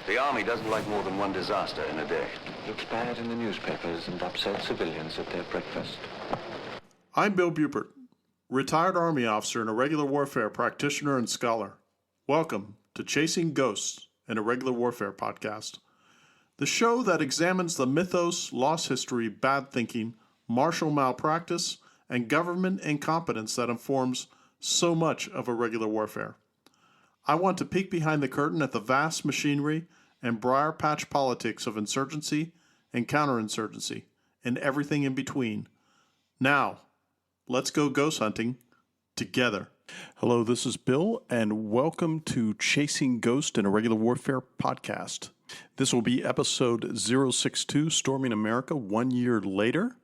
The army doesn't like more than one disaster in a day. Looks bad in the newspapers and upsets civilians at their breakfast. I'm Bill Bupert, retired Army officer and irregular warfare practitioner and scholar. Welcome to Chasing Ghosts, an Irregular Warfare podcast, the show that examines the mythos, lost history, bad thinking, martial malpractice, and government incompetence that informs so much of irregular warfare. I want to peek behind the curtain at the vast machinery and briar patch politics of insurgency and counterinsurgency, and everything in between. Now, let's go ghost hunting together. Hello, this is Bill, and welcome to Chasing Ghost in Irregular Warfare podcast. This will be episode 062, Storming America, 1 year later.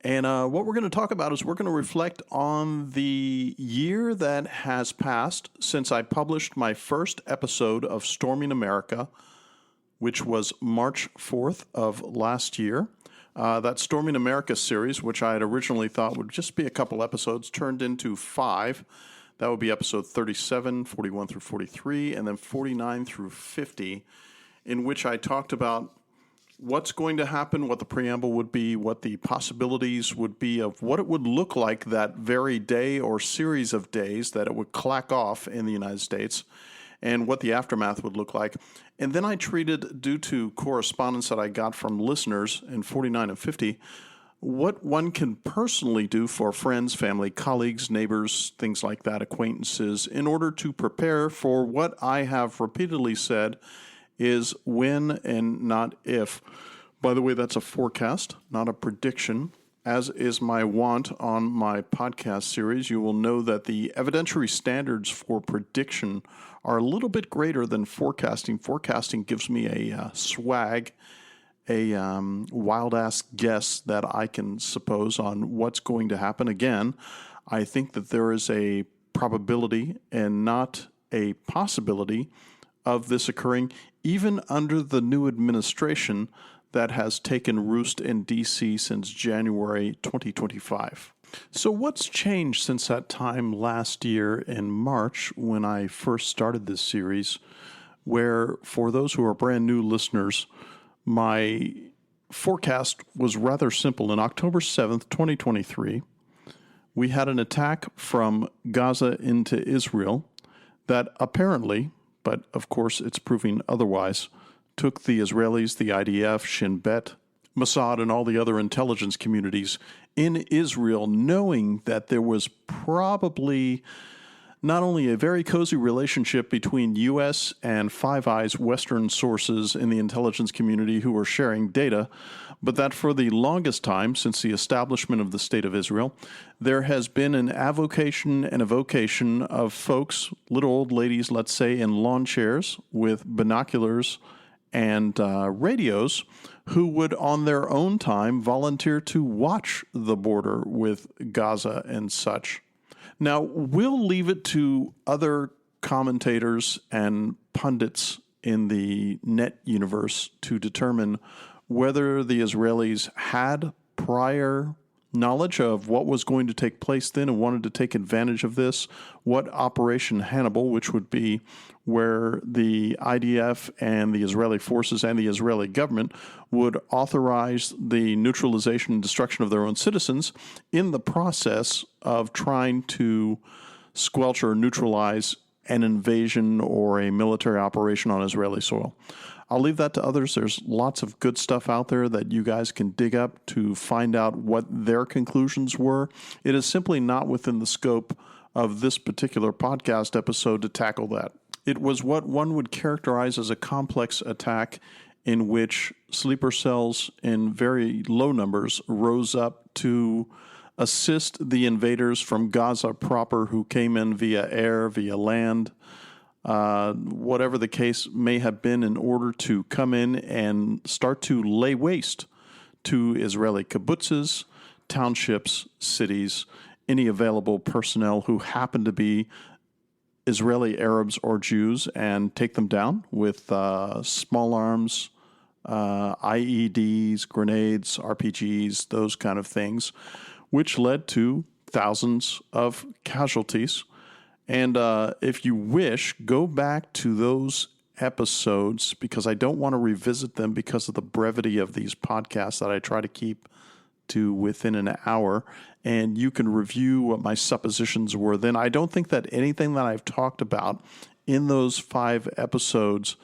And what we're going to talk about is we're going to reflect on the year that has passed since I published my first episode of Storming America, which was March 4th of last year. That Storming America series, which I had originally thought would just be a couple episodes, turned into 5. That would be episode 37, 41 through 43, and then 49 through 50, in which I talked about what's going to happen, what the preamble would be, what the possibilities would be of what it would look like that very day or series of days that it would clack off in the United States, and what the aftermath would look like. And then I treated, due to correspondence that I got from listeners in 49 and 50, what one can personally do for friends, family, colleagues, neighbors, things like that, acquaintances, in order to prepare for what I have repeatedly said is when and not if. By the way, that's a forecast, not a prediction. As is my wont on my podcast series, you will know that the evidentiary standards for prediction are a little bit greater than forecasting. Forecasting gives me a swag, a wild-ass guess that I can suppose on what's going to happen. Again, I think that there is a probability and not a possibility of this occurring even under the new administration that has taken roost in D.C. since January 2025. So what's changed since that time last year in March when I first started this series, where for those who are brand new listeners, my forecast was rather simple. In October 7th, 2023, we had an attack from Gaza into Israel that apparently, but of course it's proving otherwise, took the Israelis, the IDF, Shin Bet, Mossad, and all the other intelligence communities in Israel, knowing that there was probably not only a very cozy relationship between U.S. and Five Eyes Western sources in the intelligence community who were sharing data, but that for the longest time, since the establishment of the State of Israel, there has been an avocation and evocation of folks, little old ladies, let's say, in lawn chairs with binoculars and radios, who would on their own time volunteer to watch the border with Gaza and such. Now, we'll leave it to other commentators and pundits in the net universe to determine whether the Israelis had prior knowledge of what was going to take place then and wanted to take advantage of this, what Operation Hannibal, which would be where the IDF and the Israeli forces and the Israeli government would authorize the neutralization and destruction of their own citizens in the process of trying to squelch or neutralize an invasion or a military operation on Israeli soil. I'll leave that to others. There's lots of good stuff out there that you guys can dig up to find out what their conclusions were. It is simply not within the scope of this particular podcast episode to tackle that. It was what one would characterize as a complex attack in which sleeper cells in very low numbers rose up to assist the invaders from Gaza proper who came in via air, via land, whatever the case may have been, in order to come in and start to lay waste to Israeli kibbutzes, townships, cities, any available personnel who happen to be Israeli Arabs or Jews, and take them down with small arms, IEDs, grenades, RPGs, those kind of things, which led to thousands of casualties. And if you wish, go back to those episodes because I don't want to revisit them because of the brevity of these podcasts that I try to keep to within an hour. And you can review what my suppositions were then. I don't think that anything that I've talked about in those 5 episodes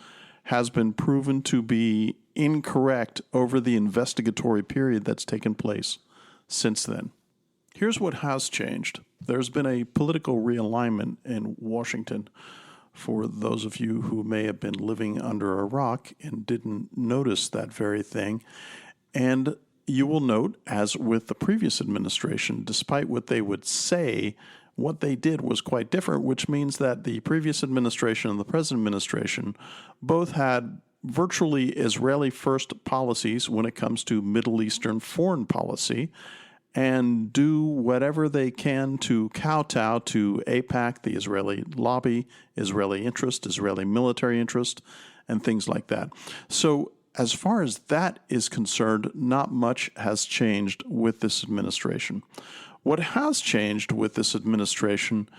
has been proven to be incorrect over the investigatory period that's taken place since then. Here's what has changed. There's been a political realignment in Washington. For those of you who may have been living under a rock and didn't notice that very thing. And you will note, as with the previous administration, despite what they would say, what they did was quite different, which means that the previous administration and the present administration both had virtually Israeli-first policies when it comes to Middle Eastern foreign policy, and do whatever they can to kowtow to AIPAC, the Israeli lobby, Israeli interest, Israeli military interest, and things like that. So as far as that is concerned, not much has changed with this administration. What has changed with this administration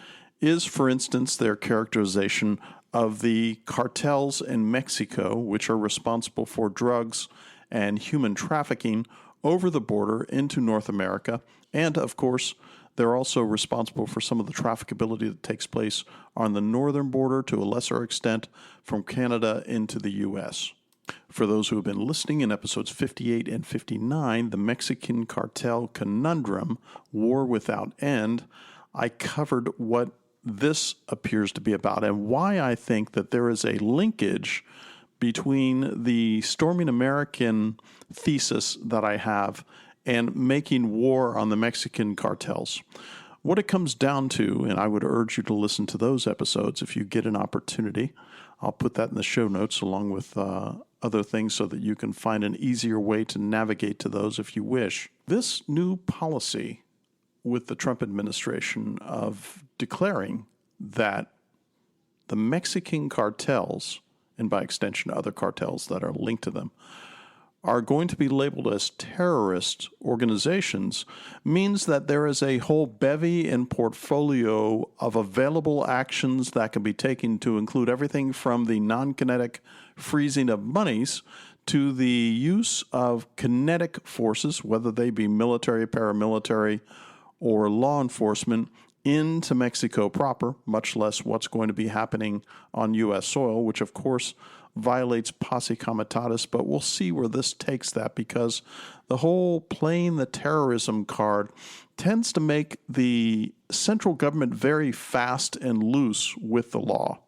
is, for instance, their characterization of the cartels in Mexico, which are responsible for drugs and human trafficking over the border into North America. And, of course, they're also responsible for some of the trafficability that takes place on the northern border, to a lesser extent, from Canada into the U.S. For those who have been listening, in episodes 58 and 59, the Mexican cartel conundrum, war without end, I covered what this appears to be about and why I think that there is a linkage between the Storming American thesis that I have and making war on the Mexican cartels. What it comes down to, and I would urge you to listen to those episodes if you get an opportunity. I'll put that in the show notes along with other things so that you can find an easier way to navigate to those if you wish. This new policy with the Trump administration of declaring that the Mexican cartels, and by extension other cartels that are linked to them, are going to be labeled as terrorist organizations means that there is a whole bevy and portfolio of available actions that can be taken to include everything from the non-kinetic freezing of monies to the use of kinetic forces, whether they be military, paramilitary, or law enforcement, into Mexico proper, much less what's going to be happening on U.S. soil, which of course violates posse comitatus, but we'll see where this takes that, because the whole playing the terrorism card tends to make the central government very fast and loose with the law.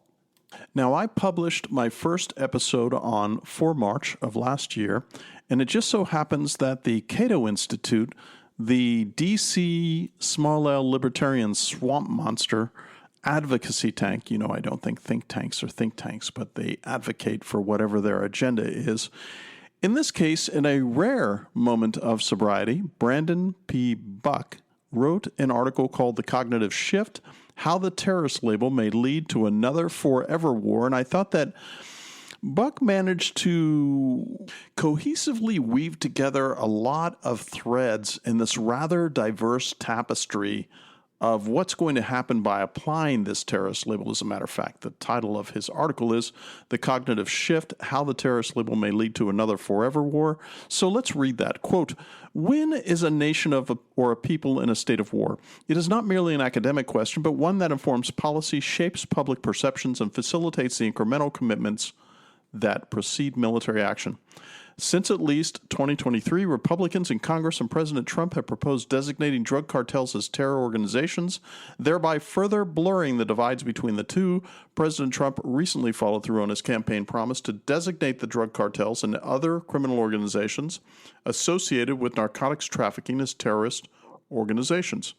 Now, I published my first episode on 4 March of last year, and it just so happens that the Cato Institute, the D.C. small L libertarian swamp monster advocacy tank, I don't think tanks are think tanks, but they advocate for whatever their agenda is. In this case, in a rare moment of sobriety, Brandon P. Buck wrote an article called The Cognitive Shift, How the Terrorist Label May Lead to Another Forever War. And I thought that Buck managed to cohesively weave together a lot of threads in this rather diverse tapestry of what's going to happen by applying this terrorist label. As a matter of fact, the title of his article is The Cognitive Shift, How the Terrorist Label May Lead to Another Forever War. So let's read that. Quote, when is a nation or a people in a state of war? It is not merely an academic question, but one that informs policy, shapes public perceptions, and facilitates the incremental commitments that precede military action. Since at least 2023, Republicans in Congress and President Trump have proposed designating drug cartels as terror organizations, thereby further blurring the divides between the two. President Trump recently followed through on his campaign promise to designate the drug cartels and other criminal organizations associated with narcotics trafficking as terrorist organizations.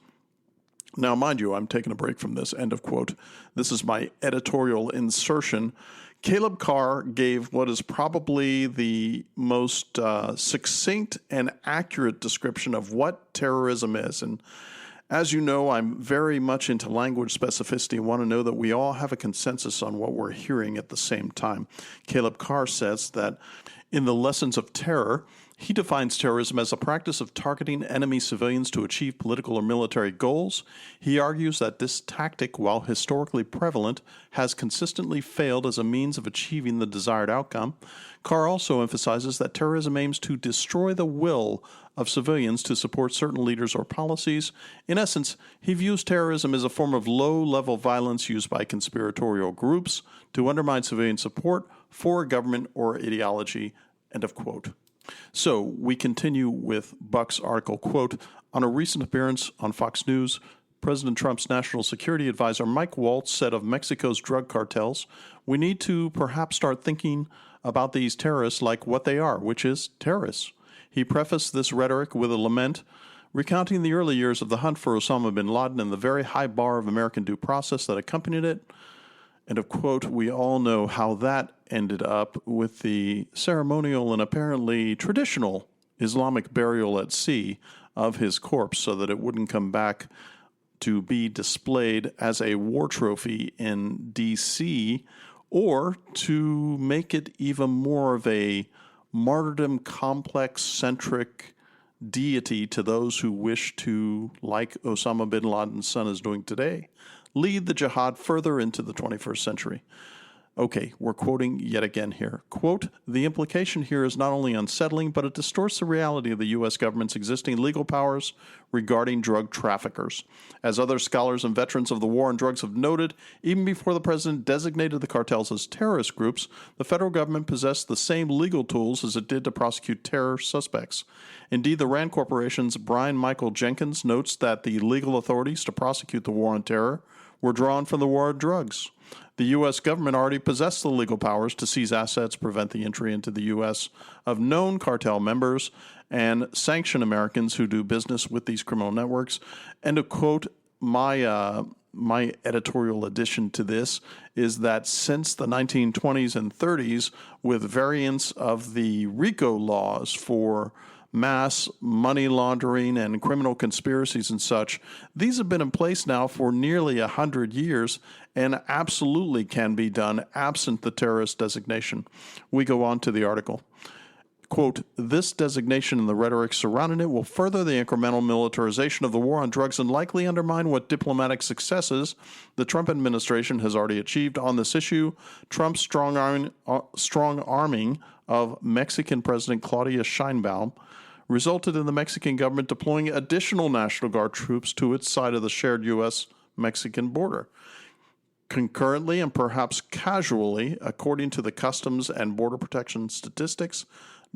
Now, mind you, I'm taking a break from this, end of quote. This is my editorial insertion. Caleb Carr gave what is probably the most succinct and accurate description of what terrorism is. And as you know, I'm very much into language specificity and want to know that we all have a consensus on what we're hearing at the same time. Caleb Carr says that in the Lessons of Terror, He defines terrorism as a practice of targeting enemy civilians to achieve political or military goals. He argues that this tactic, while historically prevalent, has consistently failed as a means of achieving the desired outcome. Karl also emphasizes that terrorism aims to destroy the will of civilians to support certain leaders or policies. In essence, he views terrorism as a form of low-level violence used by conspiratorial groups to undermine civilian support for a government or ideology. End of quote. So we continue with Buck's article, quote, on a recent appearance on Fox News, President Trump's national security advisor Mike Waltz said of Mexico's drug cartels, we need to perhaps start thinking about these terrorists like what they are, which is terrorists. He prefaced this rhetoric with a lament, recounting the early years of the hunt for Osama bin Laden and the very high bar of American due process that accompanied it. End of quote. We all know how that ended up with the ceremonial and apparently traditional Islamic burial at sea of his corpse so that it wouldn't come back to be displayed as a war trophy in D.C. or to make it even more of a martyrdom complex-centric deity to those who wish to, like Osama bin Laden's son is doing today, lead the jihad further into the 21st century. Okay, we're quoting yet again here. Quote, the implication here is not only unsettling, but it distorts the reality of the U.S. government's existing legal powers regarding drug traffickers. As other scholars and veterans of the war on drugs have noted, even before the president designated the cartels as terrorist groups, the federal government possessed the same legal tools as it did to prosecute terror suspects. Indeed, the Rand Corporation's Brian Michael Jenkins notes that the legal authorities to prosecute the war on terror were drawn from the war on drugs. The U.S. government already possessed the legal powers to seize assets, prevent the entry into the U.S. of known cartel members, and sanction Americans who do business with these criminal networks. And to quote, my editorial addition to this is that since the 1920s and 30s, with variants of the RICO laws for mass money laundering and criminal conspiracies and such, these have been in place now for nearly 100 years and absolutely can be done absent the terrorist designation. We go on to the article. Quote, this designation and the rhetoric surrounding it will further the incremental militarization of the war on drugs and likely undermine what diplomatic successes the Trump administration has already achieved on this issue. Trump's strong arming of Mexican President Claudia Sheinbaum resulted in the Mexican government deploying additional National Guard troops to its side of the shared U.S.-Mexican border. Concurrently and perhaps casually, according to the Customs and Border Protection statistics,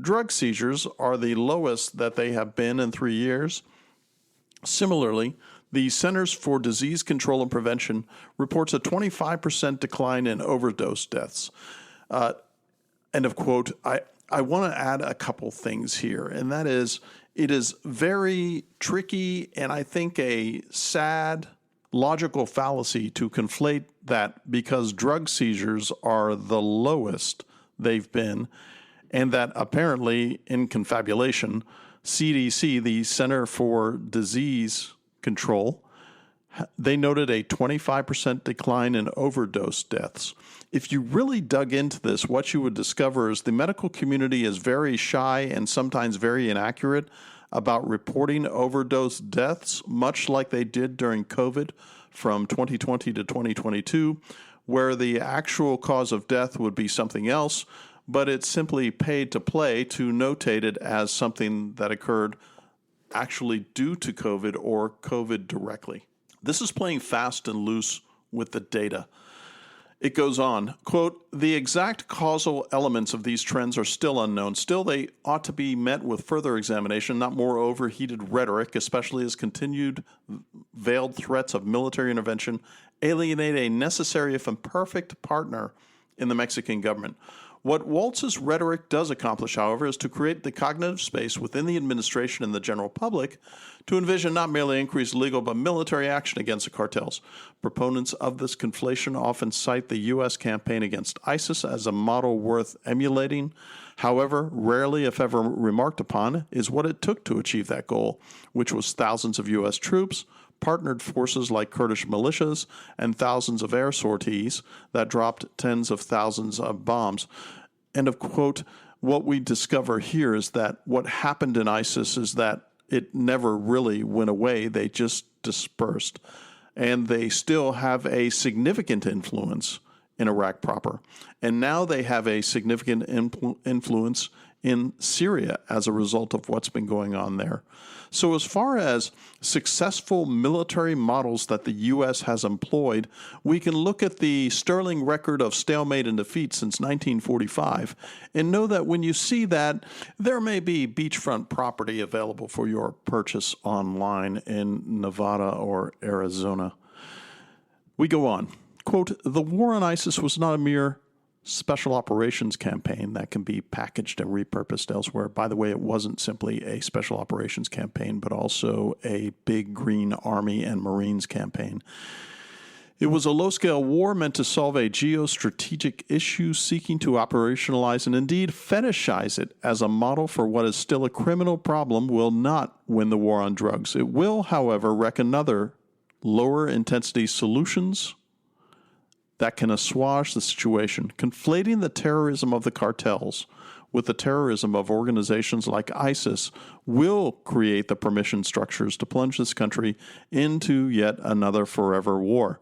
drug seizures are the lowest that they have been in 3 years. Similarly, the Centers for Disease Control and Prevention reports a 25% decline in overdose deaths. End of quote. I want to add a couple things here, and that is, it is very tricky and I think a sad logical fallacy to conflate that because drug seizures are the lowest they've been, and that apparently in confabulation, CDC, the Center for Disease Control, they noted a 25% decline in overdose deaths. If you really dug into this, what you would discover is the medical community is very shy and sometimes very inaccurate about reporting overdose deaths, much like they did during COVID from 2020 to 2022, where the actual cause of death would be something else, but it's simply paid to play to notate it as something that occurred actually due to COVID or COVID directly. This is playing fast and loose with the data. It goes on, quote, the exact causal elements of these trends are still unknown. Still, they ought to be met with further examination, not more overheated rhetoric, especially as continued veiled threats of military intervention alienate a necessary, if imperfect, partner in the Mexican government. What Waltz's rhetoric does accomplish, however, is to create the cognitive space within the administration and the general public to envision not merely increased legal but military action against the cartels. Proponents of this conflation often cite the U.S. campaign against ISIS as a model worth emulating. However, rarely, if ever remarked upon, is what it took to achieve that goal, which was thousands of U.S. troops, partnered forces like Kurdish militias, and thousands of air sorties that dropped tens of thousands of bombs. End of quote. what we discover here is that what happened in ISIS is that it never really went away. They just dispersed. And they still have a significant influence in Iraq proper. And now they have a significant influence in Syria as a result of what's been going on there. So as far as successful military models that the U.S. has employed, we can look at the sterling record of stalemate and defeat since 1945 and know that when you see that, there may be beachfront property available for your purchase online in Nevada or Arizona. We go on. Quote, the war on ISIS was not a mere special operations campaign that can be packaged and repurposed elsewhere. By the way, it wasn't simply a special operations campaign, but also a big green army and Marines campaign. It was a low-scale war meant to solve a geostrategic issue, seeking to operationalize and indeed fetishize it as a model for what is still a criminal problem will not win the war on drugs. It will, however, reckon other lower-intensity solutions that can assuage the situation, conflating the terrorism of the cartels with the terrorism of organizations like ISIS will create the permission structures to plunge this country into yet another forever war.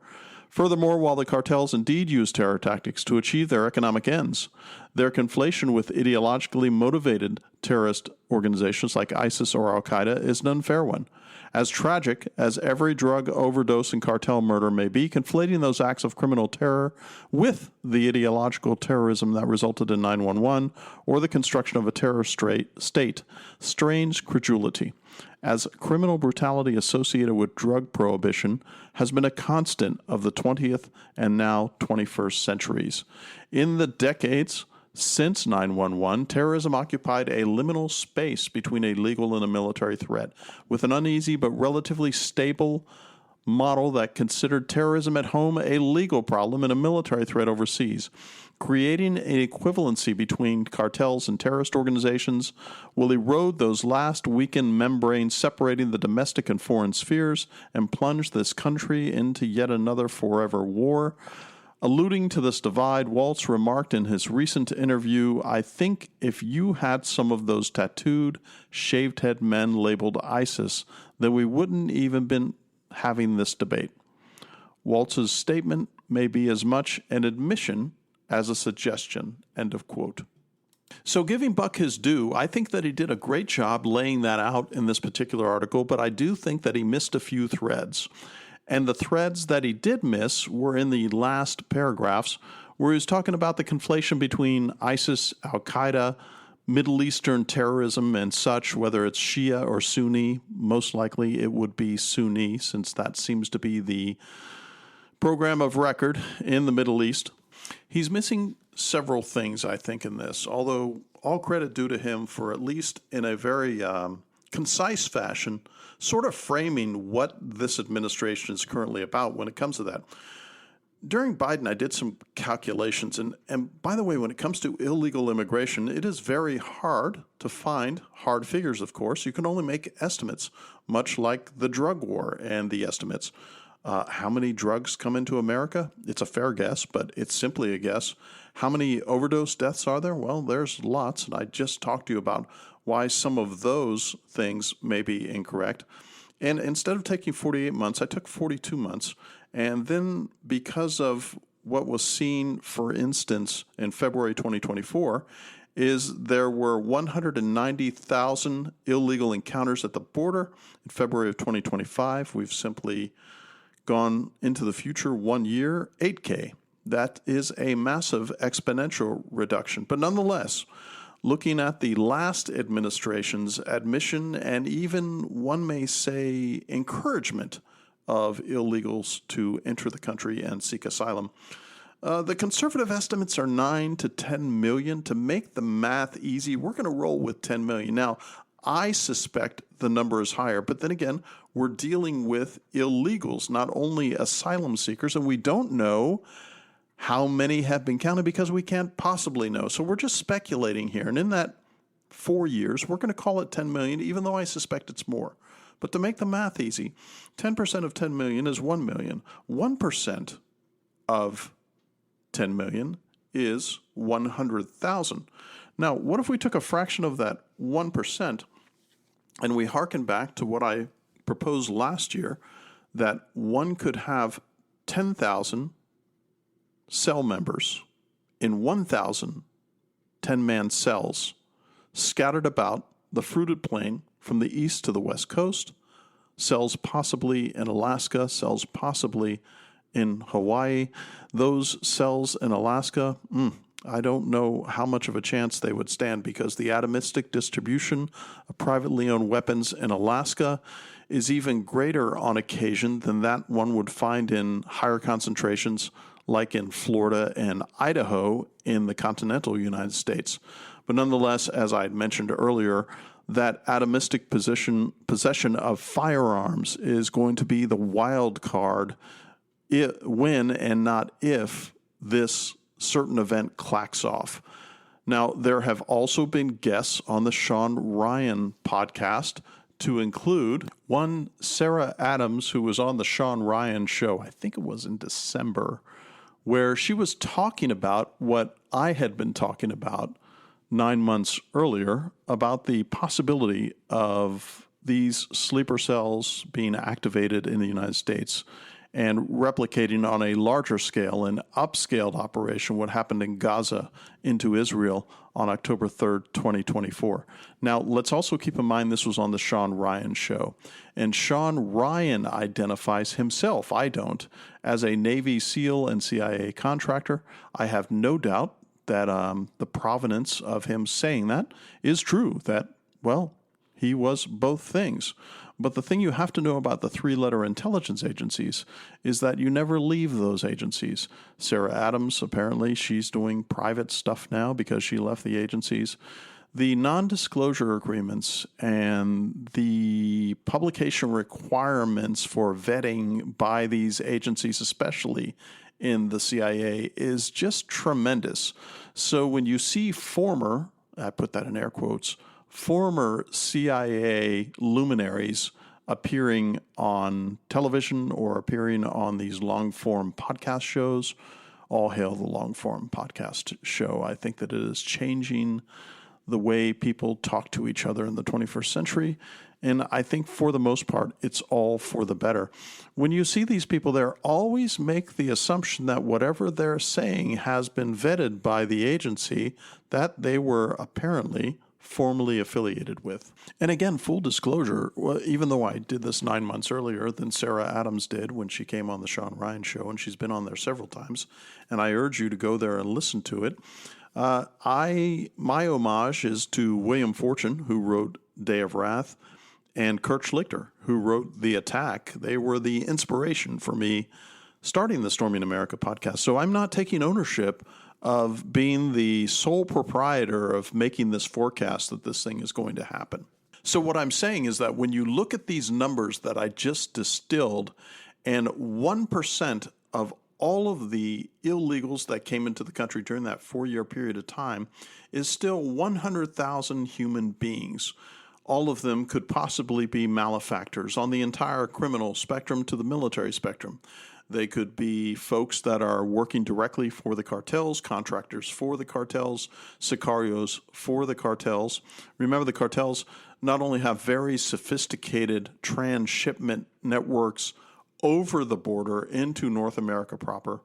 Furthermore, while the cartels indeed use terror tactics to achieve their economic ends, their conflation with ideologically motivated terrorist organizations like ISIS or Al-Qaeda is an unfair one. As tragic as every drug overdose and cartel murder may be, conflating those acts of criminal terror with the ideological terrorism that resulted in 9/11 or the construction of a terror state strains credulity, as criminal brutality associated with drug prohibition has been a constant of the 20th and now 21st centuries. In the decades since 9/11, terrorism occupied a liminal space between a legal and a military threat, with an uneasy but relatively stable model that considered terrorism at home a legal problem and a military threat overseas. Creating an equivalency between cartels and terrorist organizations will erode those last weakened membranes separating the domestic and foreign spheres and plunge this country into yet another forever war. Alluding to this divide, Waltz remarked in his recent interview, I think if you had some of those tattooed, shaved-head men labeled ISIS, then we wouldn't even been having this debate. Waltz's statement may be as much an admission as a suggestion, end of quote. So giving Buck his due, I think that he did a great job laying that out in this particular article, but I do think that he missed a few threads. And the threads that he did miss were in the last paragraphs, where he was talking about the conflation between ISIS, Al-Qaeda, Middle Eastern terrorism and such, whether it's Shia or Sunni. Most likely it would be Sunni, since that seems to be the program of record in the Middle East. He's missing several things, I think, in this, although all credit due to him for, at least in a very concise fashion, sort of framing what this administration is currently about when it comes to that. During Biden, I did some calculations, and by the way, when it comes to illegal immigration, it is very hard to find hard figures, of course. You can only make estimates, much like the drug war and the estimates. How many drugs come into America? It's a fair guess, but it's simply a guess. How many overdose deaths are there? Well, there's lots, and I just talked to you about why some of those things may be incorrect. And instead of taking 48 months, I took 42 months. And then because of what was seen, for instance, in February 2024, is there were 190,000 illegal encounters at the border in February of 2025. We've simply gone into the future 1 year, 8K. That is a massive exponential reduction. But nonetheless, looking at the last administration's admission and even, one may say, encouragement of illegals to enter the country and seek asylum, the conservative estimates are 9 to 10 million. To make the math easy, we're going to roll with 10 million. Now, I suspect the number is higher, but then again, we're dealing with illegals, not only asylum seekers, and we don't know how many have been counted because we can't possibly know. So we're just speculating here. And in that 4 years, we're going to call it 10 million, even though I suspect it's more. But to make the math easy, 10% of 10 million is 1 million. 1% of 10 million is 100,000. Now, what if we took a fraction of that 1% and we hearken back to what I proposed last year, that one could have 10,000 cell members in 1,000 10-man cells scattered about the fruited plain from the east to the west coast, cells possibly in Alaska, cells possibly in Hawaii. Those cells in Alaska, I don't know how much of a chance they would stand, because the atomistic distribution of privately owned weapons in Alaska is even greater on occasion than that one would find in higher concentrations like in Florida and Idaho in the continental United States. But nonetheless, as I mentioned earlier, that atomistic possession of firearms is going to be the wild card when and not if this certain event clacks off. Now, there have also been guests on the Sean Ryan podcast, to include one Sarah Adams, who was on the Sean Ryan show, I think it was in December, where she was talking about what I had been talking about 9 months earlier, about the possibility of these sleeper cells being activated in the United States and replicating on a larger scale, an upscaled operation, what happened in Gaza into Israel on October 3rd, 2024. Now, let's also keep in mind this was on the Sean Ryan show. And Sean Ryan identifies himself, I don't, as a Navy SEAL and CIA contractor. I have no doubt that the provenance of him saying that is true, that, well, he was both things. But the thing you have to know about the three-letter intelligence agencies is that you never leave those agencies. Sarah Adams, apparently, she's doing private stuff now because she left the agencies. The non-disclosure agreements and the publication requirements for vetting by these agencies, especially in the CIA, is just tremendous. So when you see former, I put that in air quotes, former CIA luminaries appearing on television or appearing on these long-form podcast shows, all hail the long-form podcast show. I think that it is changing the way people talk to each other in the 21st century, and I think for the most part, it's all for the better. When you see these people there, always make the assumption that whatever they're saying has been vetted by the agency that they were apparently formally affiliated with. And again, full disclosure, even though I did this 9 months earlier than Sarah Adams did when she came on the Sean Ryan show, and she's been on there several times, and I urge you to go there and listen to it. My homage is to William Fortune, who wrote Day of Wrath, and Kurt Schlichter, who wrote The Attack. They were the inspiration for me starting the Storming America podcast. So I'm not taking ownership of being the sole proprietor of making this forecast that this thing is going to happen. So what I'm saying is that when you look at these numbers that I just distilled, and 1% of all of the illegals that came into the country during that 4-year period of time is still 100,000 human beings. All of them could possibly be malefactors on the entire criminal spectrum to the military spectrum. They could be folks that are working directly for the cartels, contractors for the cartels, sicarios for the cartels. Remember, the cartels not only have very sophisticated transshipment networks over the border into North America proper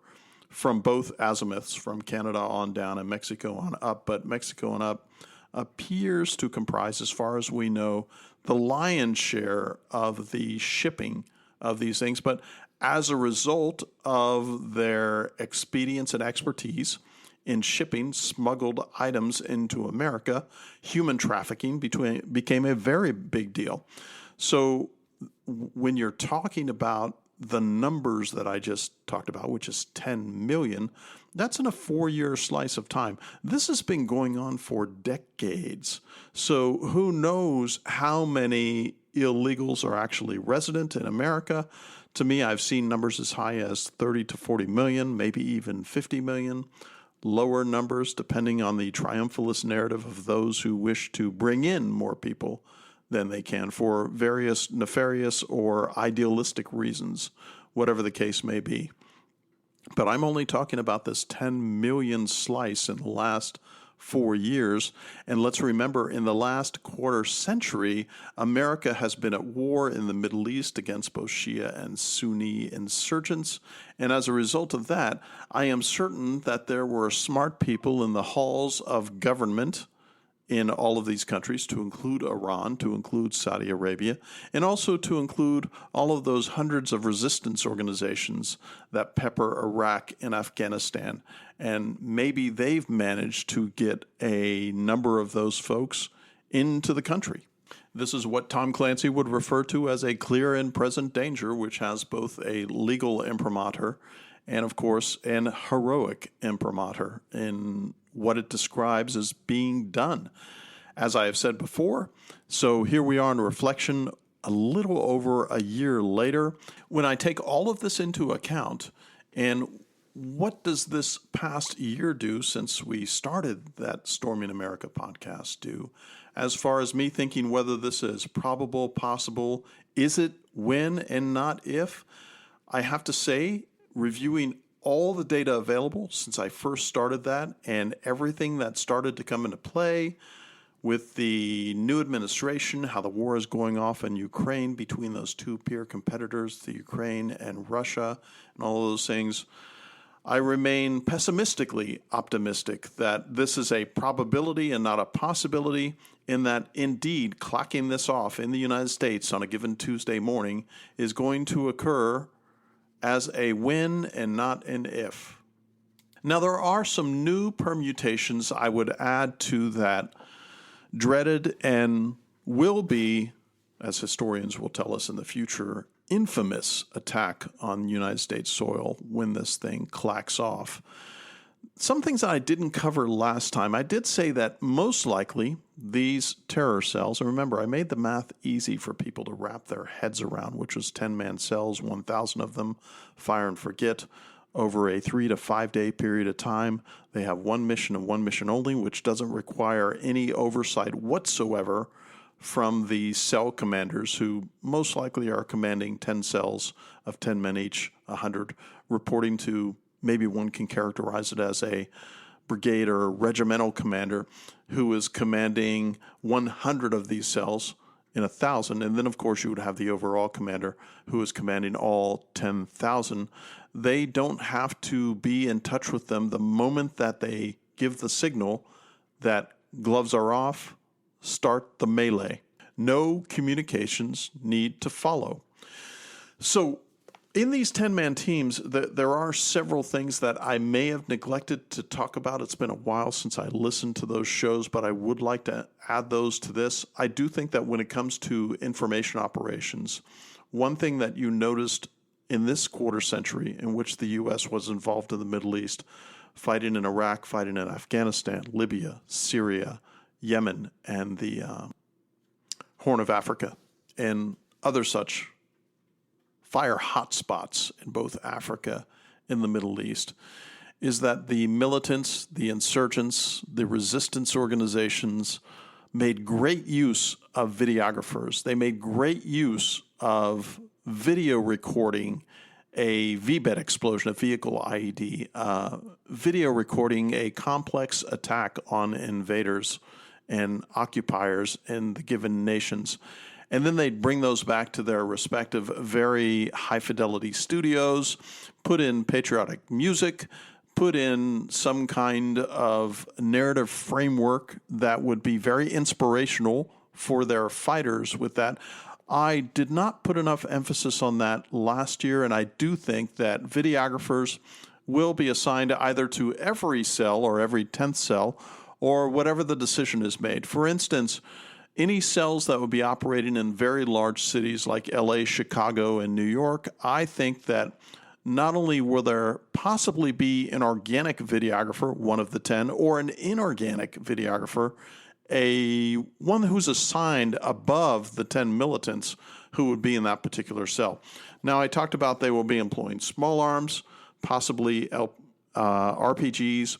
from both azimuths, from Canada on down and Mexico on up, but Mexico on up appears to comprise, as far as we know, the lion's share of the shipping of these things. But as a result of their expedience and expertise in shipping smuggled items into America, human trafficking became a very big deal. So when you're talking about the numbers that I just talked about, which is 10 million, that's in a 4-year slice of time. This has been going on for decades. So who knows how many illegals are actually resident in America? To me, I've seen numbers as high as 30 to 40 million, maybe even 50 million. Lower numbers depending on the triumphalist narrative of those who wish to bring in more people than they can for various nefarious or idealistic reasons, whatever the case may be. But I'm only talking about this 10 million slice in the last 4 years. And let's remember, in the last quarter century, America has been at war in the Middle East against both Shia and Sunni insurgents. And as a result of that, I am certain that there were smart people in the halls of government in all of these countries, to include Iran, to include Saudi Arabia, and also to include all of those hundreds of resistance organizations that pepper Iraq and Afghanistan. And maybe they've managed to get a number of those folks into the country. This is what Tom Clancy would refer to as a clear and present danger, which has both a legal imprimatur and, of course, an heroic imprimatur in what it describes as being done. As I have said before, so here we are in reflection a little over a year later. When I take all of this into account, and what does this past year do since we started that Storming America podcast do, as far as me thinking whether this is probable, possible, is it, when, and not if, I have to say, reviewing all the data available since I first started that and everything that started to come into play with the new administration, how the war is going off in Ukraine between those two peer competitors, the Ukraine and Russia, and all of those things, I remain pessimistically optimistic that this is a probability and not a possibility, in that indeed clocking this off in the United States on a given Tuesday morning is going to occur as a when and not an if. Now, there are some new permutations I would add to that dreaded and will be, as historians will tell us in the future, infamous attack on United States soil when this thing clacks off. Some things I didn't cover last time. I did say that most likely these terror cells, and remember, I made the math easy for people to wrap their heads around, which was 10-man cells, 1,000 of them, fire and forget, over a 3 to 5 day period of time. They have one mission and one mission only, which doesn't require any oversight whatsoever from the cell commanders, who most likely are commanding 10 cells of 10 men each, 100, reporting to, maybe one can characterize it as a brigade or regimental commander who is commanding 100 of these cells in 1,000. And then, of course, you would have the overall commander who is commanding all 10,000. They don't have to be in touch with them the moment that they give the signal that gloves are off, start the melee. No communications need to follow. So in these 10-man teams, there are several things that I may have neglected to talk about. It's been a while since I listened to those shows, but I would like to add those to this. I do think that when it comes to information operations, one thing that you noticed in this quarter century in which the U.S. was involved in the Middle East, fighting in Iraq, fighting in Afghanistan, Libya, Syria, Yemen, and the Horn of Africa, and other such fire hotspots in both Africa and the Middle East, is that the militants, the insurgents, the resistance organizations made great use of videographers. They made great use of video recording a VBED explosion, a vehicle IED, video recording a complex attack on invaders and occupiers in the given nations. And then they'd bring those back to their respective very high-fidelity studios, put in patriotic music, put in some kind of narrative framework that would be very inspirational for their fighters with that. I did not put enough emphasis on that last year, and I do think that videographers will be assigned either to every cell or every 10th cell, or whatever the decision is made. For instance, any cells that would be operating in very large cities like LA, Chicago, and New York, I think that not only will there possibly be an organic videographer, one of the 10, or an inorganic videographer, one who's assigned above the 10 militants who would be in that particular cell. Now, I talked about they will be employing small arms, possibly RPGs,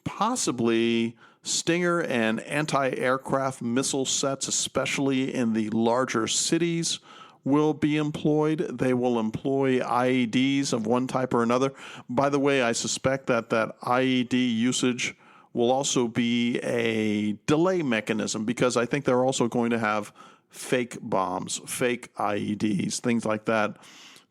possibly Stinger and anti-aircraft missile sets, especially in the larger cities, will be employed. They will employ IEDs of one type or another. By the way, I suspect that IED usage will also be a delay mechanism, because I think they're also going to have fake bombs, fake IEDs, things like that,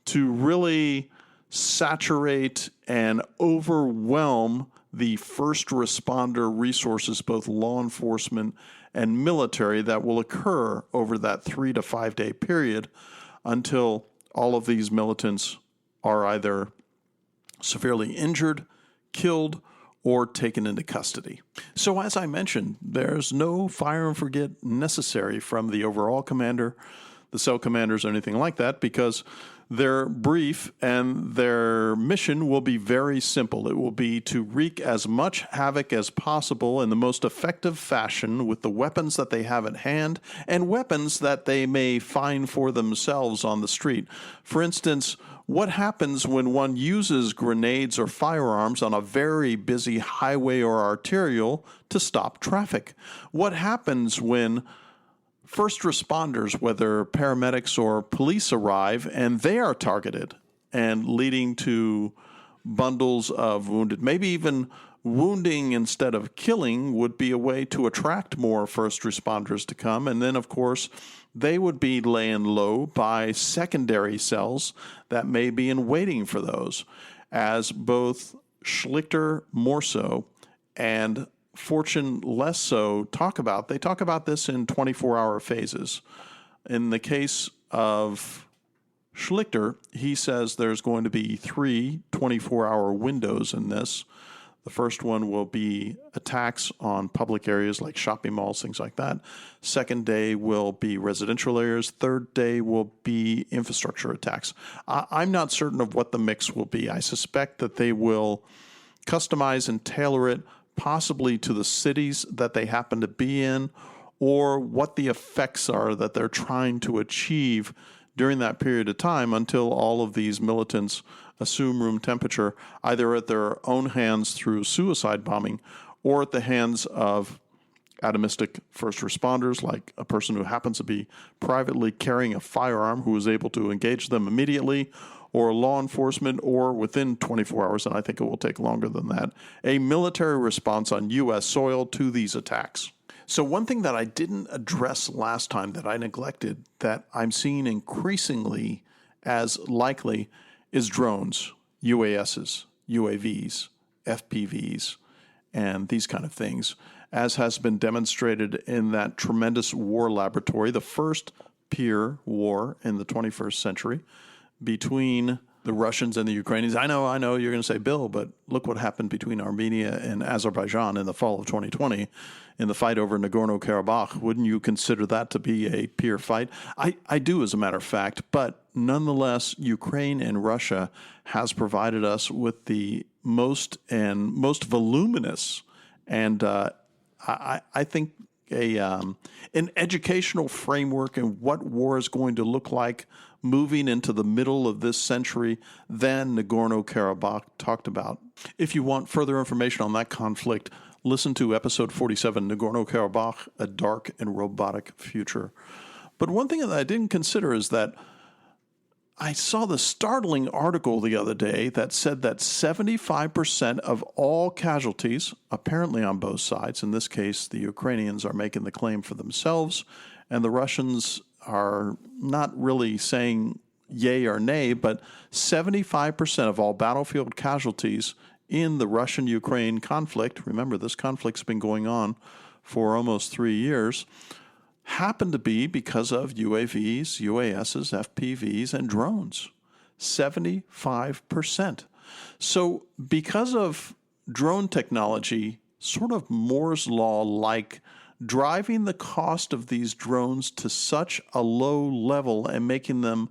to really saturate and overwhelm the first responder resources, both law enforcement and military, that will occur over that 3 to 5 day period until all of these militants are either severely injured, killed, or taken into custody. So as I mentioned, there's no fire and forget necessary from the overall commander, the cell commanders, or anything like that, because their brief and their mission will be very simple. It will be to wreak as much havoc as possible in the most effective fashion with the weapons that they have at hand and weapons that they may find for themselves on the street. For instance, what happens when one uses grenades or firearms on a very busy highway or arterial to stop traffic? What happens when first responders, whether paramedics or police, arrive and they are targeted and leading to bundles of wounded? Maybe even wounding instead of killing would be a way to attract more first responders to come. And then, of course, they would be laying low by secondary cells that may be in waiting for those, as both Schlichter more so and Fortune less so talk about. They talk about this in 24-hour phases. In the case of Schlichter, he says there's going to be 3 24-hour windows in this. The first one will be attacks on public areas like shopping malls, things like that. Second day will be residential areas. Third day will be infrastructure attacks. I'm not certain of what the mix will be. I suspect that they will customize and tailor it possibly to the cities that they happen to be in, or what the effects are that they're trying to achieve during that period of time until all of these militants assume room temperature, either at their own hands through suicide bombing or at the hands of atomistic first responders, like a person who happens to be privately carrying a firearm who is able to engage them immediately, or law enforcement, or within 24 hours, and I think it will take longer than that, a military response on U.S. soil to these attacks. So one thing that I didn't address last time that I neglected, that I'm seeing increasingly as likely, is drones, UASs, UAVs, FPVs, and these kind of things, as has been demonstrated in that tremendous war laboratory, the first peer war in the 21st century between the Russians and the Ukrainians. I know you're going to say, Bill, but look what happened between Armenia and Azerbaijan in the fall of 2020 in the fight over Nagorno-Karabakh. Wouldn't you consider that to be a peer fight? I do, as a matter of fact, but nonetheless, Ukraine and Russia has provided us with the most voluminous and I think an educational framework in what war is going to look like moving into the middle of this century than Nagorno-Karabakh talked about. If you want further information on that conflict, listen to episode 47, Nagorno-Karabakh, A Dark and Robotic Future. But one thing that I didn't consider is that I saw the startling article the other day that said that 75% of all casualties, apparently on both sides, in this case, the Ukrainians are making the claim for themselves, and the Russians are not really saying yay or nay, but 75% of all battlefield casualties in the Russian-Ukraine conflict, remember this conflict's been going on for almost 3 years, happen to be because of UAVs, UASs, FPVs, and drones. 75%. So because of drone technology, sort of Moore's Law-like, driving the cost of these drones to such a low level and making them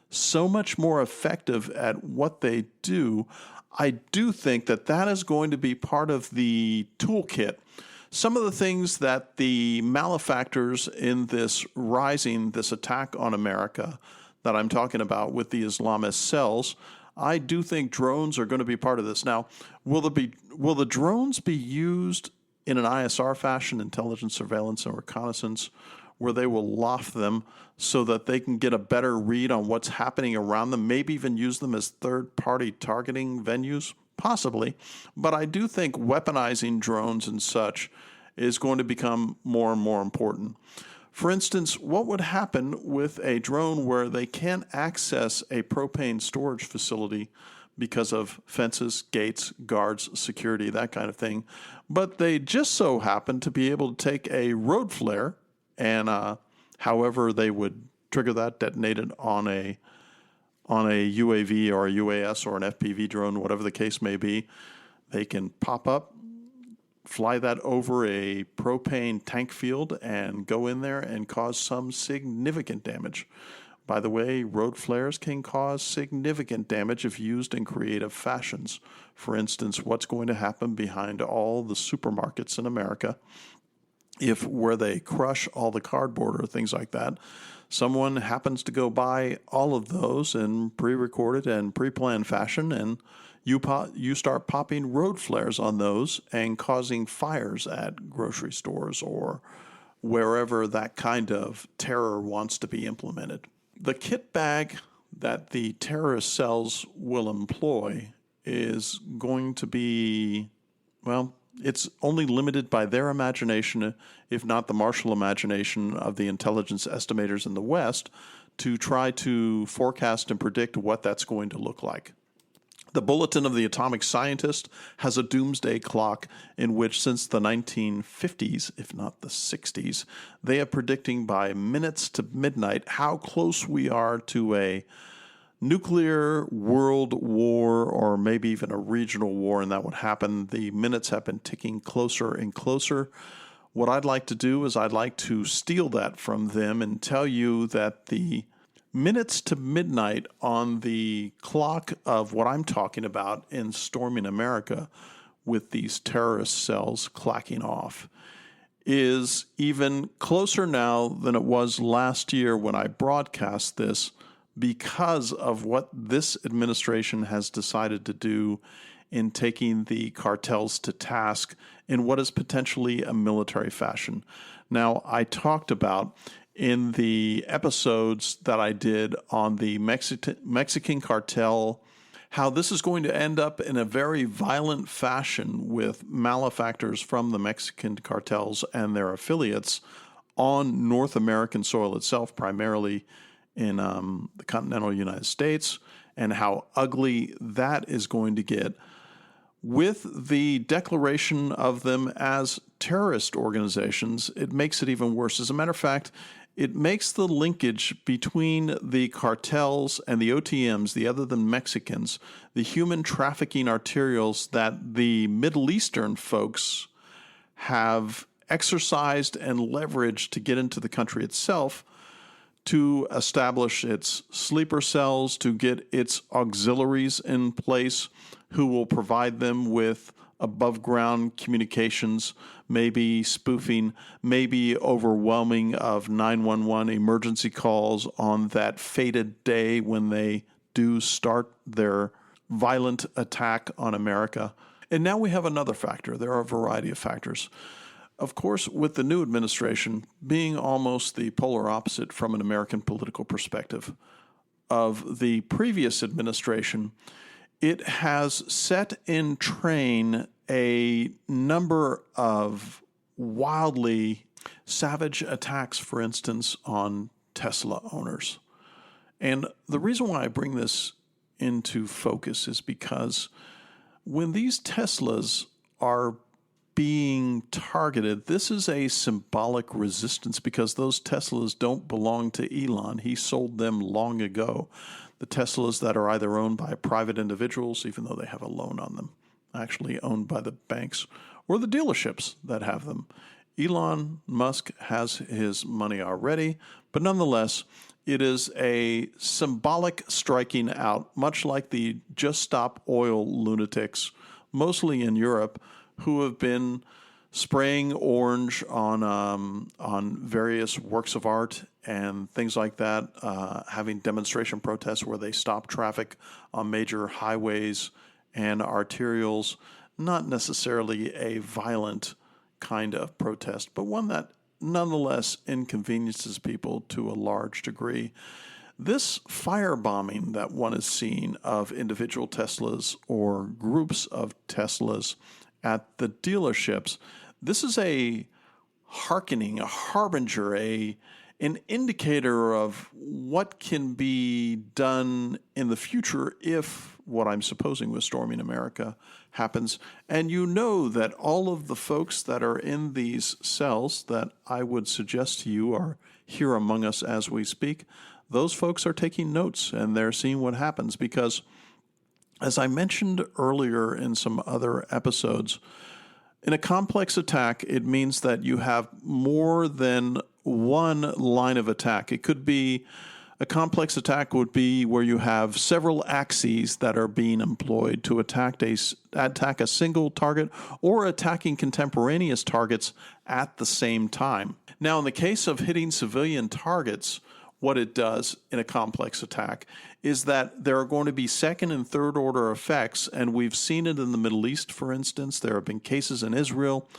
so much more effective at what they do, I do think that that is going to be part of the toolkit. Some of the things that the malefactors in this attack on America that I'm talking about with the Islamist cells, I do think drones are going to be part of this. Now, will the drones be used in an ISR fashion, intelligence, surveillance, and reconnaissance, where they will loft them so that they can get a better read on what's happening around them, maybe even use them as third-party targeting venues? Possibly. But I do think weaponizing drones and such is going to become more and more important. For instance, what would happen with a drone where they can't access a propane storage facility because of fences, gates, guards, security, that kind of thing, but they just so happen to be able to take a road flare and however they would trigger that, detonate it on a UAV or a UAS or an FPV drone, whatever the case may be, they can pop up, fly that over a propane tank field and go in there and cause some significant damage. By the way, road flares can cause significant damage if used in creative fashions. For instance, what's going to happen behind all the supermarkets in America if where they crush all the cardboard or things like that, someone happens to go buy all of those in pre-recorded and pre-planned fashion, and you start popping road flares on those and causing fires at grocery stores or wherever that kind of terror wants to be implemented. The kit bag that the terrorist cells will employ is going to be, well, it's only limited by their imagination, if not the martial imagination of the intelligence estimators in the West, to try to forecast and predict what that's going to look like. The Bulletin of the Atomic Scientist has a doomsday clock in which, since the 1950s, if not the 60s, they are predicting by minutes to midnight how close we are to a nuclear world war or maybe even a regional war, and that would happen. The minutes have been ticking closer and closer. What I'd like to do is I'd like to steal that from them and tell you that the minutes to midnight on the clock of what I'm talking about in storming America with these terrorist cells clacking off is even closer now than it was last year when I broadcast this, because of what this administration has decided to do in taking the cartels to task in what is potentially a military fashion. Now, I talked about in the episodes that I did on the Mexican cartel how this is going to end up in a very violent fashion with malefactors from the Mexican cartels and their affiliates on North American soil itself, primarily in the continental United States, and how ugly that is going to get with the declaration of them as terrorist organizations. It makes it even worse. As a matter of fact, it makes the linkage between the cartels and the OTMs, the other than Mexicans, the human trafficking arterials that the Middle Eastern folks have exercised and leveraged to get into the country itself, to establish its sleeper cells, to get its auxiliaries in place who will provide them with above-ground communications, maybe spoofing, maybe overwhelming of 911 emergency calls on that fated day when they do start their violent attack on America. And now we have another factor. There are a variety of factors. Of course, with the new administration being almost the polar opposite from an American political perspective of the previous administration, it has set in train a number of wildly savage attacks, for instance, on Tesla owners. And the reason why I bring this into focus is because when these Teslas are being targeted, this is a symbolic resistance because those Teslas don't belong to Elon. He sold them long ago. The Teslas that are either owned by private individuals, even though they have a loan on them, actually owned by the banks, or the dealerships that have them. Elon Musk has his money already, but nonetheless, it is a symbolic striking out, much like the Just Stop Oil lunatics, mostly in Europe, who have been spraying orange on various works of art and things like that, having demonstration protests where they stop traffic on major highways and arterials. Not necessarily a violent kind of protest, but one that nonetheless inconveniences people to a large degree. This firebombing that one is seeing of individual Teslas or groups of Teslas at the dealerships, this is a hearkening, a harbinger, an indicator of what can be done in the future if what I'm supposing was storming America happens. And you know that all of the folks that are in these cells that I would suggest to you are here among us as we speak, those folks are taking notes and they're seeing what happens because, as I mentioned earlier in some other episodes, in a complex attack, it means that you have more than one line of attack. It could be a complex attack would be where you have several axes that are being employed to attack a single target or attacking contemporaneous targets at the same time. Now, in the case of hitting civilian targets, what it does in a complex attack is that there are going to be second and third order effects, and we've seen it in the Middle East, for instance. There have been cases in Israel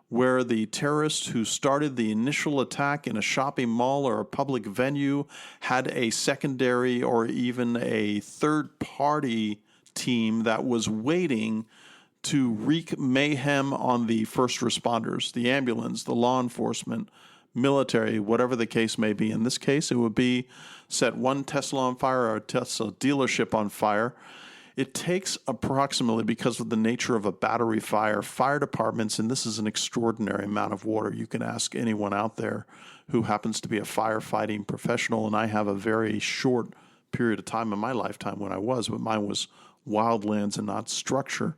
where the terrorists who started the initial attack in a shopping mall or a public venue had a secondary or even a third-party team that was waiting to wreak mayhem on the first responders, the ambulance, the law enforcement, military, whatever the case may be. In this case, it would be set one Tesla on fire or a Tesla dealership on fire. It takes approximately, because of the nature of a battery fire, fire departments, and this is an extraordinary amount of water. You can ask anyone out there who happens to be a firefighting professional, and I have a very short period of time in my lifetime when I was, but mine was wildlands and not structure.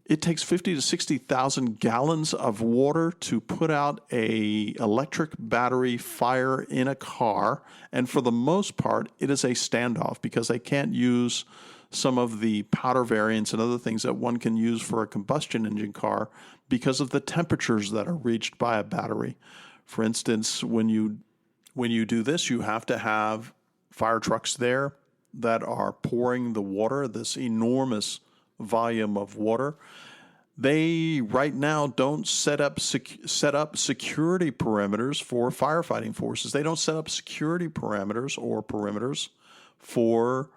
It takes 50 to 60,000 gallons of water to put out a electric battery fire in a car, and for the most part, it is a standoff because they can't use some of the powder variants and other things that one can use for a combustion engine car because of the temperatures that are reached by a battery. For instance, when you do this, you have to have fire trucks there that are pouring the water, this enormous volume of water. They right now don't set up security perimeters for firefighting forces. They don't set up security parameters or perimeters for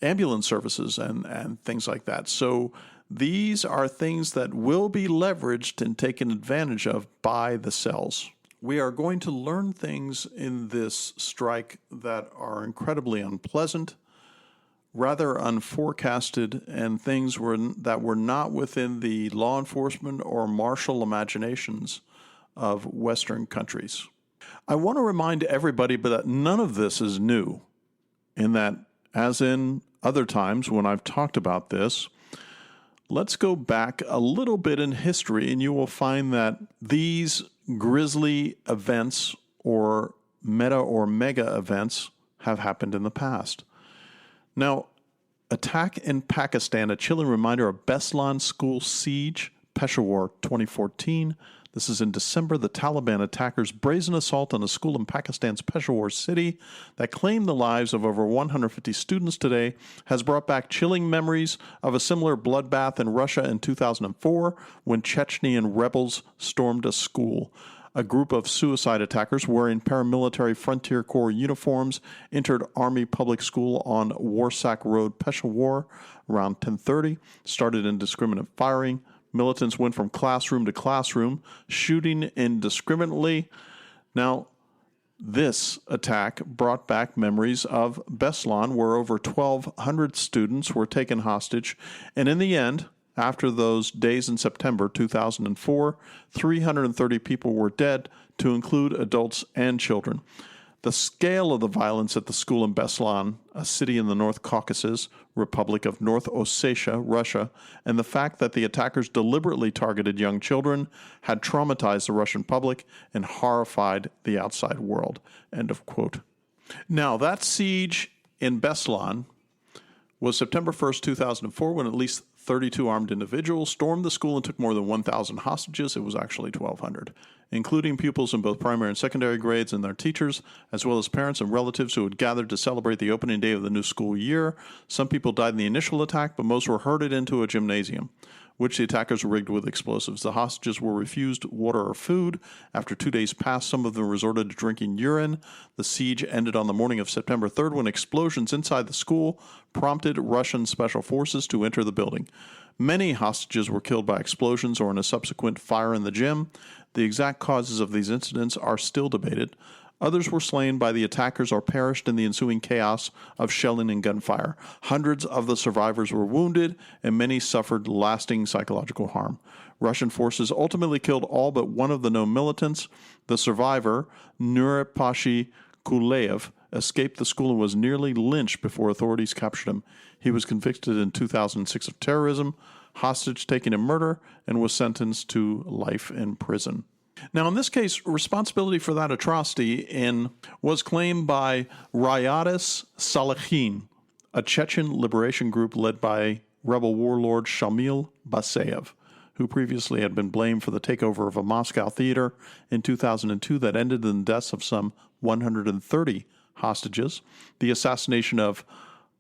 ambulance services and things like that. So these are things that will be leveraged and taken advantage of by the cells. We are going to learn things in this strike that are incredibly unpleasant, rather unforecasted, and things that were not within the law enforcement or martial imaginations of Western countries. I want to remind everybody that none of this is new, in that, as in other times when I've talked about this, let's go back a little bit in history and you will find that these grisly events or mega events have happened in the past. Now, attack in Pakistan, a chilling reminder of Beslan school siege, Peshawar 2014. This is in December. The Taliban attackers' brazen assault on a school in Pakistan's Peshawar city that claimed the lives of over 150 students today has brought back chilling memories of a similar bloodbath in Russia in 2004 when Chechen rebels stormed a school. A group of suicide attackers wearing paramilitary Frontier Corps uniforms entered Army Public School on Warsak Road, Peshawar, around 10:30, started indiscriminate firing. Militants went from classroom to classroom, shooting indiscriminately. Now, this attack brought back memories of Beslan, where over 1,200 students were taken hostage, and in the end, after those days in September 2004, 330 people were dead, to include adults and children. The scale of the violence at the school in Beslan, a city in the North Caucasus, Republic of North Ossetia, Russia, and the fact that the attackers deliberately targeted young children had traumatized the Russian public and horrified the outside world. End of quote. Now, that siege in Beslan was September 1st, 2004, when at least 32 armed individuals stormed the school and took more than 1,000 hostages. It was actually 1,200. including pupils in both primary and secondary grades and their teachers, as well as parents and relatives who had gathered to celebrate the opening day of the new school year. Some people died in the initial attack, but most were herded into a gymnasium, which the attackers rigged with explosives. The hostages were refused water or food. After 2 days passed, some of them resorted to drinking urine. The siege ended on the morning of September 3rd when explosions inside the school prompted Russian special forces to enter the building. Many hostages were killed by explosions or in a subsequent fire in the gym. The exact causes of these incidents are still debated. Others were slain by the attackers or perished in the ensuing chaos of shelling and gunfire. Hundreds of the survivors were wounded, and many suffered lasting psychological harm. Russian forces ultimately killed all but one of the known militants. The survivor, Nuripashi Kuleyev, escaped the school and was nearly lynched before authorities captured him. He was convicted in 2006 of terrorism, hostage-taking, and murder, and was sentenced to life in prison. Now, in this case, responsibility for that atrocity was claimed by Rayadis Salehin, a Chechen liberation group led by rebel warlord Shamil Basayev, who previously had been blamed for the takeover of a Moscow theater in 2002 that ended in the deaths of some 130 hostages, the assassination of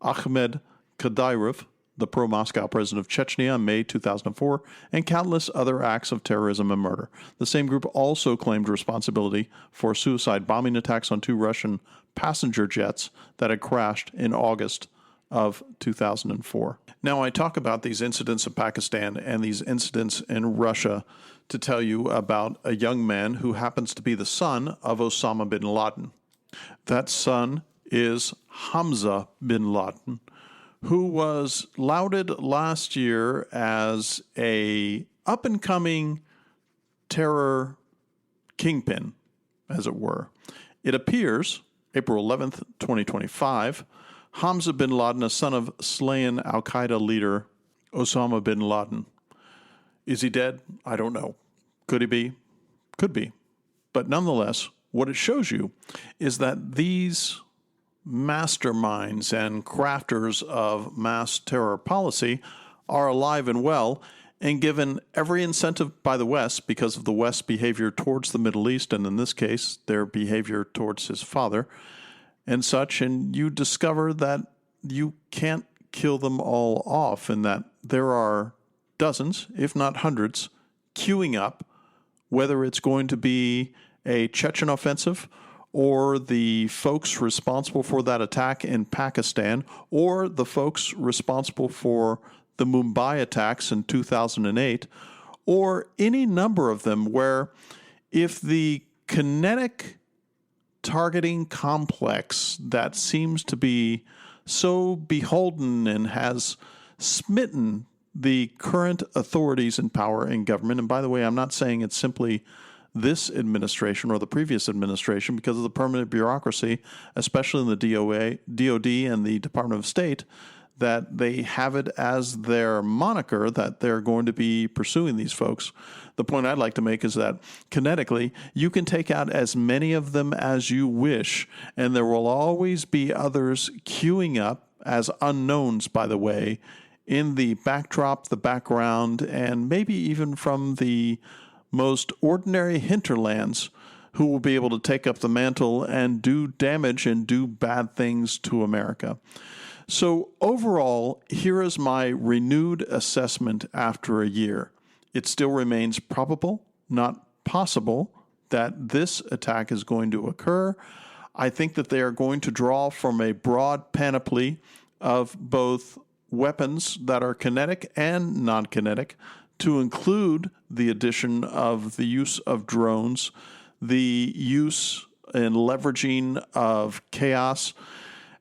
Ahmed Kadyrov, the pro-Moscow president of Chechnya in May 2004, and countless other acts of terrorism and murder. The same group also claimed responsibility for suicide bombing attacks on 2 Russian passenger jets that had crashed in August of 2004. Now, I talk about these incidents in Pakistan and these incidents in Russia to tell you about a young man who happens to be the son of Osama bin Laden. That son is Hamza bin Laden, who was lauded last year as a up-and-coming terror kingpin, as it were. It appears, April 11th, 2025, Hamza bin Laden, a son of slain al-Qaeda leader Osama bin Laden. Is he dead? I don't know. Could he be? Could be. But nonetheless, what it shows you is that these masterminds and crafters of mass terror policy are alive and well and given every incentive by the West because of the West's behavior towards the Middle East, and in this case, their behavior towards his father and such, and you discover that you can't kill them all off and that there are dozens, if not hundreds, queuing up, whether it's going to be a Chechen offensive or the folks responsible for that attack in Pakistan, or the folks responsible for the Mumbai attacks in 2008, or any number of them where if the kinetic targeting complex that seems to be so beholden and has smitten the current authorities in power in government, and by the way, I'm not saying it's simply this administration or the previous administration because of the permanent bureaucracy, especially in the DOD and the Department of State, that they have it as their moniker that they're going to be pursuing these folks. The point I'd like to make is that kinetically, you can take out as many of them as you wish, and there will always be others queuing up as unknowns, by the way, in the backdrop, the background, and maybe even from the most ordinary hinterlands who will be able to take up the mantle and do damage and do bad things to America. So overall, here is my renewed assessment after a year. It still remains probable, not possible, that this attack is going to occur. I think that they are going to draw from a broad panoply of both weapons that are kinetic and non-kinetic, to include the addition of the use of drones, the use and leveraging of chaos.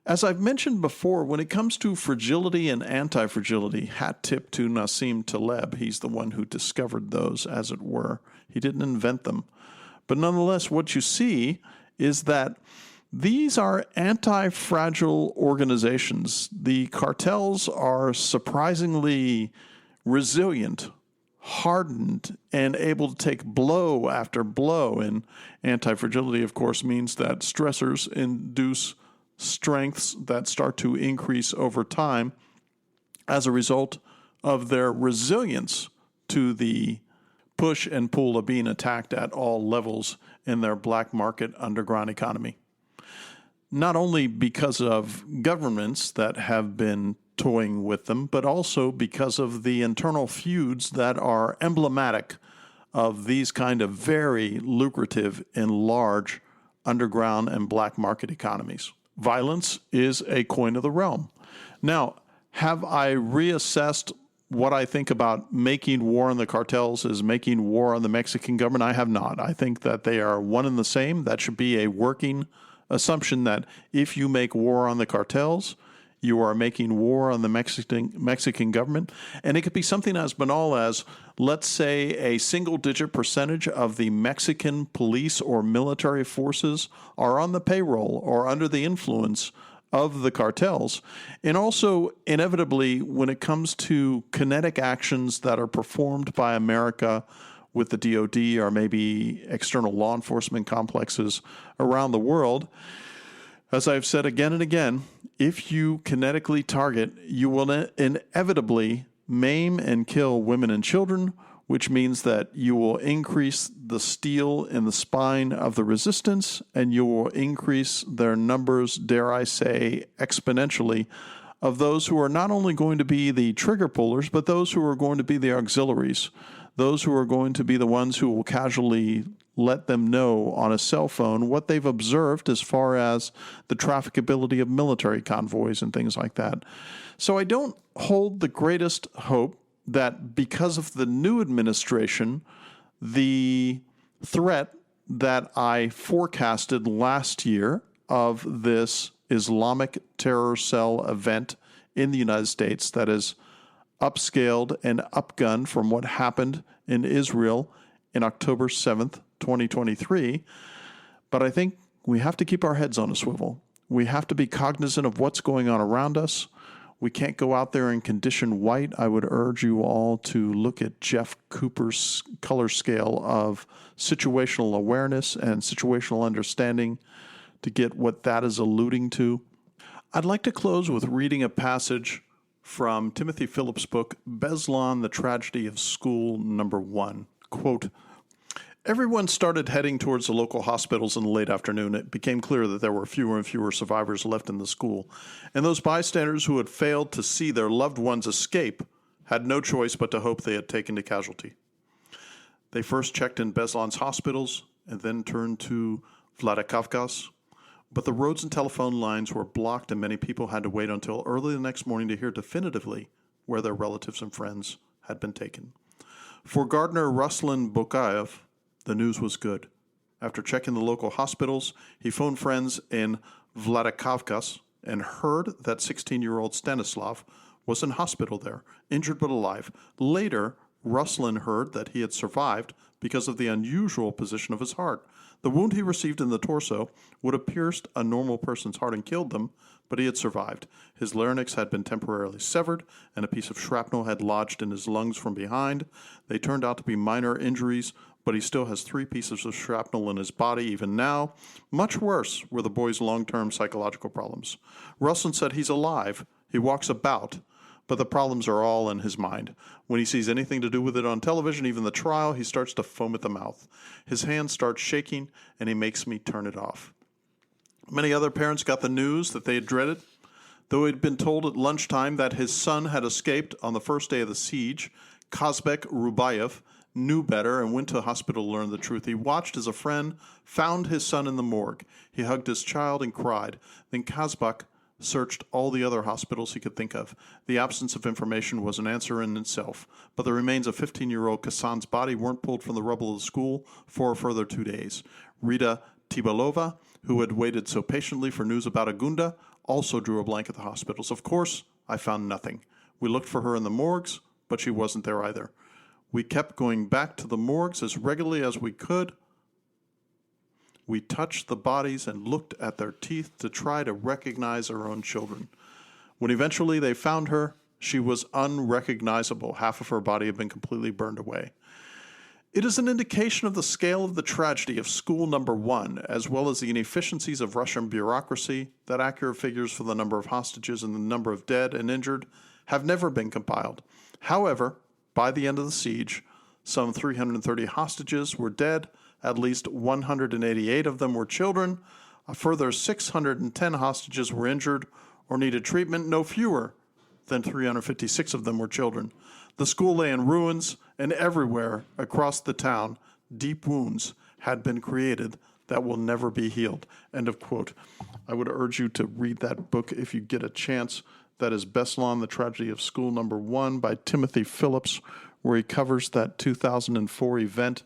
As I've mentioned before, when it comes to fragility and anti-fragility, hat tip to Nassim Taleb. He's the one who discovered those, as it were. He didn't invent them. But nonetheless, what you see is that these are anti-fragile organizations. The cartels are surprisingly resilient, hardened, and able to take blow after blow. And anti-fragility, of course, means that stressors induce strengths that start to increase over time as a result of their resilience to the push and pull of being attacked at all levels in their black market underground economy. Not only because of governments that have been toying with them, but also because of the internal feuds that are emblematic of these kind of very lucrative and large underground and black market economies. Violence is a coin of the realm. Now, have I reassessed what I think about making war on the cartels is making war on the Mexican government? I have not. I think that they are one and the same. That should be a working assumption that if you make war on the cartels, you are making war on the Mexican government. And it could be something as banal as, let's say, a single-digit percentage of the Mexican police or military forces are on the payroll or under the influence of the cartels. And also, inevitably, when it comes to kinetic actions that are performed by America with the DOD or maybe external law enforcement complexes around the world, as I've said again and again, if you kinetically target, you will inevitably maim and kill women and children, which means that you will increase the steel in the spine of the resistance, and you will increase their numbers, dare I say, exponentially, of those who are not only going to be the trigger pullers, but those who are going to be the auxiliaries, those who are going to be the ones who will casually let them know on a cell phone what they've observed as far as the trafficability of military convoys and things like that. So I don't hold the greatest hope that because of the new administration, the threat that I forecasted last year of this Islamic terror cell event in the United States that is upscaled and upgunned from what happened in Israel in October 7th, 2023. But I think we have to keep our heads on a swivel. We have to be cognizant of what's going on around us. We can't go out there and condition white. I would urge you all to look at Jeff Cooper's color scale of situational awareness and situational understanding to get what that is alluding to. I'd like to close with reading a passage from Timothy Phillips' book, Beslan, The Tragedy of School Number 1. Quote, everyone started heading towards the local hospitals in the late afternoon. It became clear that there were fewer and fewer survivors left in the school, and those bystanders who had failed to see their loved ones escape had no choice but to hope they had taken to casualty. They first checked in Beslan's hospitals and then turned to Vladikavkaz, but the roads and telephone lines were blocked and many people had to wait until early the next morning to hear definitively where their relatives and friends had been taken. For Gardner Ruslan Bokayev, the news was good. After checking the local hospitals, he phoned friends in Vladikavkaz and heard that 16-year-old Stanislav was in hospital there, injured but alive. Later, Ruslan heard that he had survived because of the unusual position of his heart. The wound he received in the torso would have pierced a normal person's heart and killed them, but he had survived. His larynx had been temporarily severed, and a piece of shrapnel had lodged in his lungs from behind. They turned out to be minor injuries, but he still has 3 pieces of shrapnel in his body even now. Much worse were the boy's long-term psychological problems. Ruslan said he's alive. He walks about, but the problems are all in his mind. When he sees anything to do with it on television, even the trial, he starts to foam at the mouth. His hands start shaking, and he makes me turn it off. Many other parents got the news that they had dreaded. Though he had been told at lunchtime that his son had escaped on the first day of the siege, Kazbek Rubayev knew better and went to the hospital to learn the truth. He watched as a friend found his son in the morgue. He hugged his child and cried. Then Kazbek searched all the other hospitals he could think of. The absence of information was an answer in itself, but the remains of 15-year-old Kasan's body weren't pulled from the rubble of the school for a further 2 days. Rita Tibalova, who had waited so patiently for news about Agunda, also drew a blank at the hospitals. Of course, I found nothing. We looked for her in the morgues, but she wasn't there either. We kept going back to the morgues as regularly as we could. We touched the bodies and looked at their teeth to try to recognize our own children. When eventually they found her, she was unrecognizable. Half of her body had been completely burned away. It is an indication of the scale of the tragedy of School Number 1, as well as the inefficiencies of Russian bureaucracy, that accurate figures for the number of hostages and the number of dead and injured have never been compiled. However, by the end of the siege, Some 330 hostages were dead. At least 188 of them were children. A further 610 hostages were injured or needed treatment. No fewer than 356 of them were children. The school lay in ruins, and everywhere across the town, deep wounds had been created that will never be healed. End of quote. I would urge you to read that book if you get a chance. That is Beslan, The Tragedy of School No. 1 by Timothy Phillips, where he covers that 2004 event.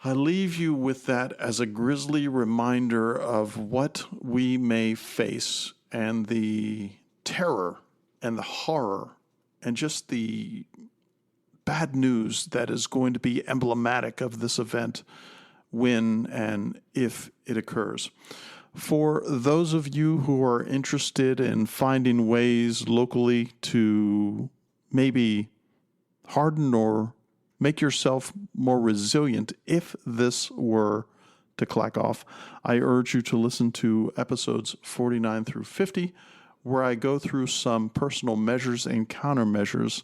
I leave you with that as a grisly reminder of what we may face and the terror and the horror and just the bad news that is going to be emblematic of this event when and if it occurs. For those of you who are interested in finding ways locally to maybe harden or make yourself more resilient if this were to clack off, I urge you to listen to episodes 49 through 50, where I go through some personal measures and countermeasures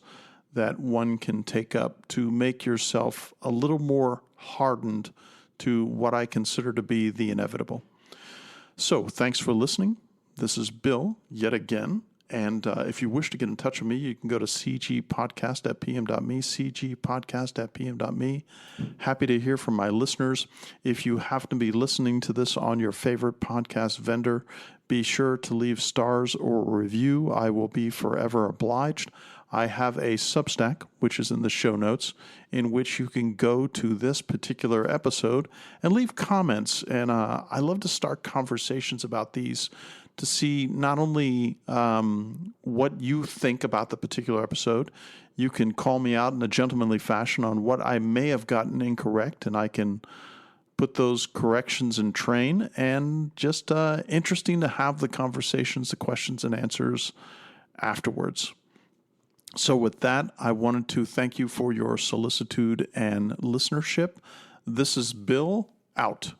that one can take up to make yourself a little more hardened to what I consider to be the inevitable. So, thanks for listening. This is Bill, yet again. And if you wish to get in touch with me, you can go to cgpodcast@pm.me, cgpodcast@pm.me. Happy to hear from my listeners. If you happen to be listening to this on your favorite podcast vendor, be sure to leave stars or a review. I will be forever obliged. I have a Substack, which is in the show notes, in which you can go to this particular episode and leave comments. And I love to start conversations about these to see not only what you think about the particular episode. You can call me out in a gentlemanly fashion on what I may have gotten incorrect, and I can put those corrections in train. And just interesting to have the conversations, the questions and answers afterwards. So with that, I wanted to thank you for your solicitude and listenership. This is Bill, out.